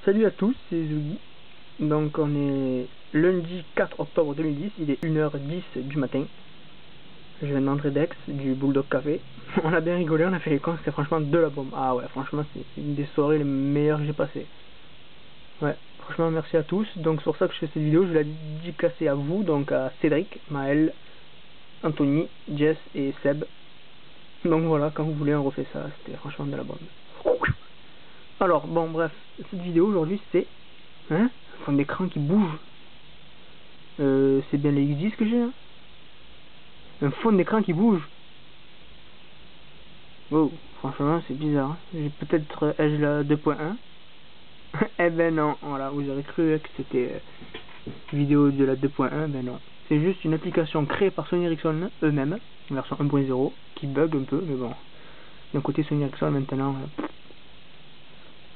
Salut à tous, c'est Zougi. Donc on est lundi 4 octobre 2010, il est 1h10 du matin. Je viens d'entrer d'Aix, du Bulldog Café. On a bien rigolé, on a fait les cons, c'était franchement de la bombe. Ah ouais, franchement c'est une des soirées les meilleures que j'ai passées. Ouais, franchement merci à tous. Donc c'est pour ça que je fais cette vidéo, je vais la dédicacer à vous, donc à Cédric, Maël, Anthony, Jess et Seb. Donc voilà, quand vous voulez on refait ça, c'était franchement de la bombe. Alors bon bref, cette vidéo aujourd'hui c'est un fond d'écran qui bouge. C'est bien les X10 que j'ai là. Un fond d'écran qui bouge. Wow, franchement c'est bizarre. Hein. J'ai peut-être ai-je la 2.1. Eh ben non, voilà, vous aurez cru que c'était vidéo de la 2.1, ben non. C'est juste une application créée par Sony Ericsson eux-mêmes, version 1.0, qui bug un peu, mais bon. D'un côté Sony Ericsson maintenant,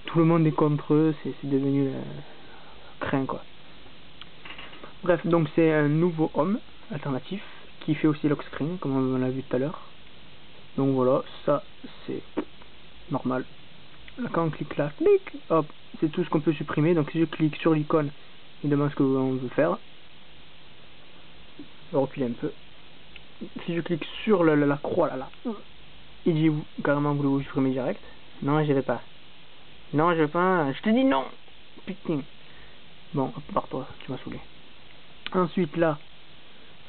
tout le monde est contre eux, c'est devenu craint quoi. Bref, donc c'est un nouveau home alternatif qui fait aussi lock screen comme on l'a vu tout à l'heure. Donc voilà, ça c'est normal. Là, quand on clique là, clic, hop, c'est tout ce qu'on peut supprimer. Donc si je clique sur l'icône, il demande ce que l'on veut faire. Je vais reculer un peu. Si je clique sur la croix là, il dit carrément que vous supprimez direct. Non, je vais pas. Non, je vais pas. Je te dis non. Putain. Bon, pars-toi, tu m'as saoulé. Ensuite là,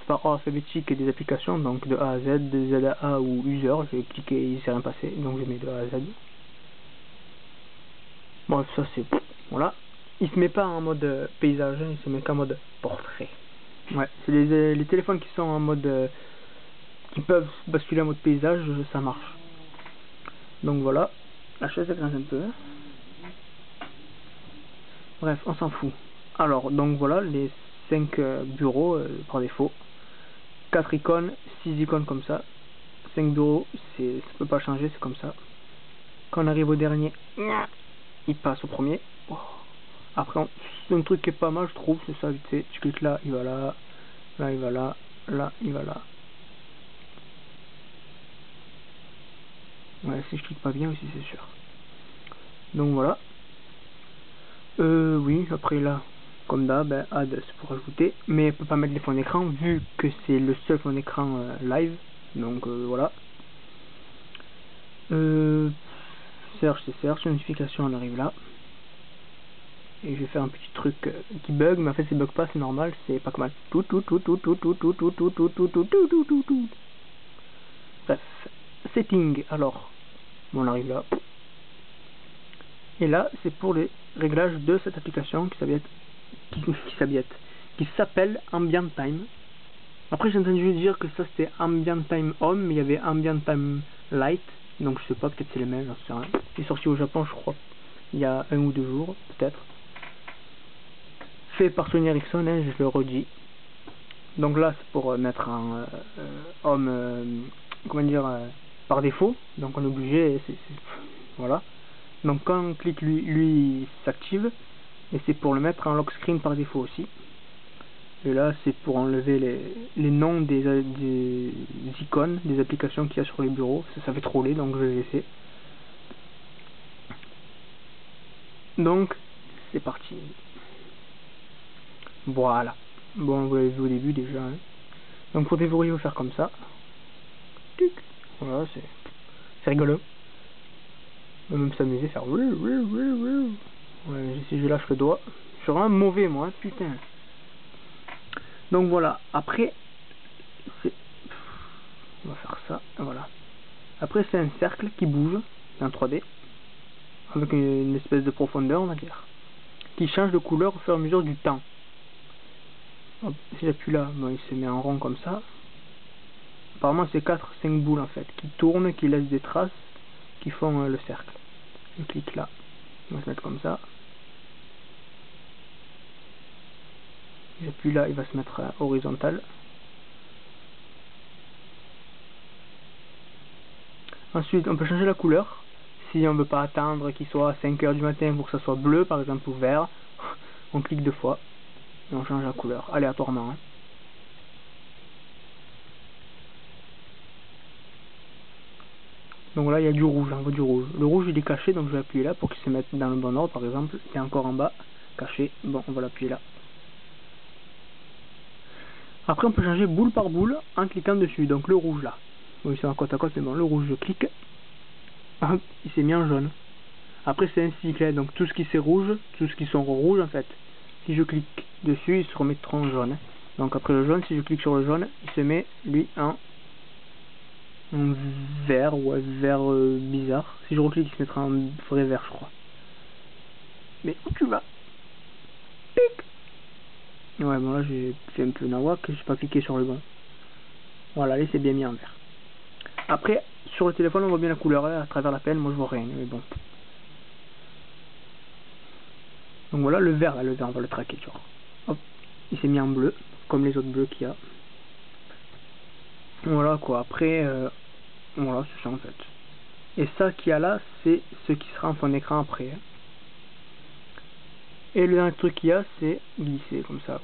par ordre alphabétique des applications, donc de A à Z, de Z à A ou user, je vais cliquer, il s'est rien passé, donc je mets de A à Z. Bon, ça c'est... Voilà. Il se met pas en mode paysage, il se met qu'en mode portrait. Ouais, c'est les téléphones qui sont en mode... qui peuvent basculer en mode paysage, ça marche. Donc voilà. La chaise elle grince un peu. Bref, on s'en fout. Alors, donc voilà, les 5 bureaux par défaut. 4 icônes, 6 icônes comme ça. 5 bureaux, ça peut pas changer, c'est comme ça. Quand on arrive au dernier, il passe au premier. Oh. Après, c'est un truc qui est pas mal, je trouve, c'est ça, vite fait. Tu cliques là, il va là, là, il va là, là, il va là. Ouais, si je clique pas bien aussi, c'est sûr. Donc voilà. Oui, après là, comme d'hab, ben, add, c'est pour ajouter. Mais on peut pas mettre les fonds d'écran, vu que c'est le seul fond d'écran live. Donc voilà. Search, c'est search, notification, on arrive là. Et je vais faire un petit truc qui bug, mais en fait, ça bug pas, c'est normal, c'est pas mal. Bref, setting, alors, on arrive là. Et là, c'est pour les réglages de cette application qui s'appelle Ambient Time. Après, j'ai entendu dire que ça c'était Ambient Time Home, mais il y avait Ambient Time Light, donc je sais pas, peut-être c'est les mêmes, j'en sais rien. Il est sorti au Japon, je crois, il y a 1 ou 2 jours, peut-être. Fait par Sony Ericsson, hein, je le redis. Donc là, c'est pour mettre un Home, comment dire, par défaut, donc on est obligé, voilà. Donc quand on clique lui s'active, et c'est pour le mettre en lock screen par défaut aussi. Et là c'est pour enlever les noms des icônes, des applications qu'il y a sur les bureaux, ça fait troller donc je vais laisser. Donc c'est parti. Voilà. Bon, vous l'avez vu au début déjà. Hein. Donc pour déverrouiller, il faut faire comme ça. Voilà, c'est rigolo. On va même s'amuser, faire... Ouais, si je lâche le doigt. Je suis vraiment mauvais moi, hein, putain. Donc voilà, après, c'est... On va faire ça, voilà. Après c'est un cercle qui bouge, c'est un 3D, avec une espèce de profondeur on va dire, qui change de couleur au fur et à mesure du temps. Hop, si j'appuie là, bon, il se met en rond comme ça. Apparemment c'est 4-5 boules en fait, qui tournent, qui laissent des traces, qui font le cercle. Je clique là, on va se mettre comme ça. J'appuie là, il va se mettre horizontal. Ensuite, on peut changer la couleur. Si on ne veut pas attendre qu'il soit à 5 h du matin pour que ça soit bleu, par exemple, ou vert, on clique 2 fois et on change la couleur aléatoirement. Hein. Donc là il y a du rouge, on voit du rouge. Le rouge il est caché, donc je vais appuyer là pour qu'il se mette dans le bon ordre. Par exemple, il est encore en bas, caché. Bon, on va l'appuyer là. Après on peut changer boule par boule en cliquant dessus. Donc le rouge là, oui c'est en côte à côte, mais bon, le rouge je clique, hop, il s'est mis en jaune. Après c'est un cycle, hein, donc tout ce qui c'est rouge, tout ce qui sont rouges en fait, si je clique dessus ils se remettront en jaune. Donc après le jaune, si je clique sur le jaune, il se met lui en vert, ou vert bizarre. Si je reclique il se mettra en vrai vert je crois. Mais où tu vas? Pic. Ouais bon là j'ai fait un peu nawak, j'ai pas cliqué sur le bon. Voilà, là c'est bien mis en vert. Après sur le téléphone on voit bien la couleur, à travers la pelle moi je vois rien, mais bon. Donc voilà le vert, là, le vert on va le traquer, tu vois. Hop, il s'est mis en bleu, comme les autres bleus qu'il y a. Voilà quoi, après, voilà c'est ça en fait. Et ça qu'il y a là, c'est ce qui sera en fond d'écran après. Et le dernier truc qu'il y a, c'est glisser comme ça.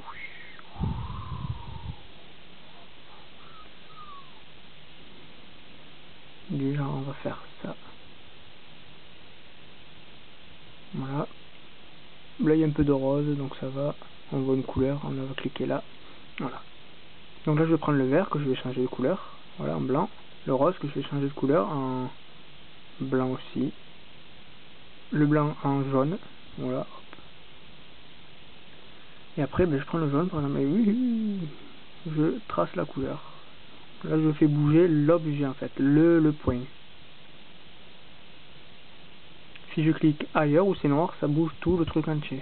Déjà on va faire ça. Voilà. Là il y a un peu de rose, donc ça va. On voit une couleur, on va cliquer là. Voilà. Donc là je vais prendre le vert que je vais changer de couleur. Voilà, en blanc. Le rose que je vais changer de couleur en blanc aussi. Le blanc en jaune. Voilà. Et après ben, je prends le jaune par exemple. Et oui, je trace la couleur. Là je fais bouger l'objet en fait. Le point. Si je clique ailleurs où c'est noir, ça bouge tout le truc entier.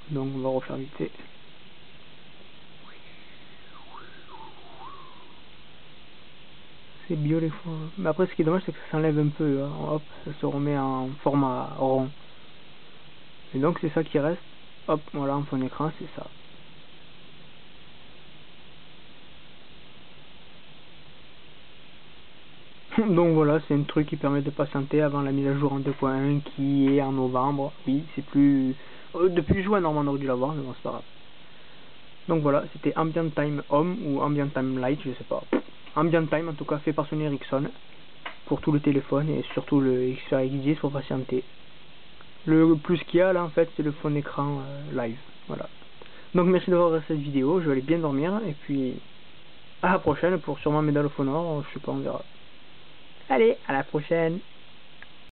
Donc on va refaire vite fait. C'est beautiful. Mais après ce qui est dommage c'est que ça s'enlève un peu. Hein. Hop, ça se remet en format rond. Et donc c'est ça qui reste. Hop, voilà en fond d'écran c'est ça. Donc voilà, c'est un truc qui permet de patienter avant la mise à jour en 2.1 qui est en novembre. Oui, c'est plus... depuis juin normalement on aurait dû l'avoir, mais bon c'est pas grave. Donc voilà, c'était Ambient Time Home ou Ambient Time Light, je sais pas. Ambient Time en tout cas fait par Sony Ericsson pour tout le téléphone et surtout le Xperia X10 pour patienter. Le plus qu'il y a là en fait c'est le fond d'écran live. Voilà. Donc merci d'avoir regardé cette vidéo, je vais aller bien dormir et puis à la prochaine pour sûrement Medal of Honor, je sais pas, on verra. Allez, à la prochaine.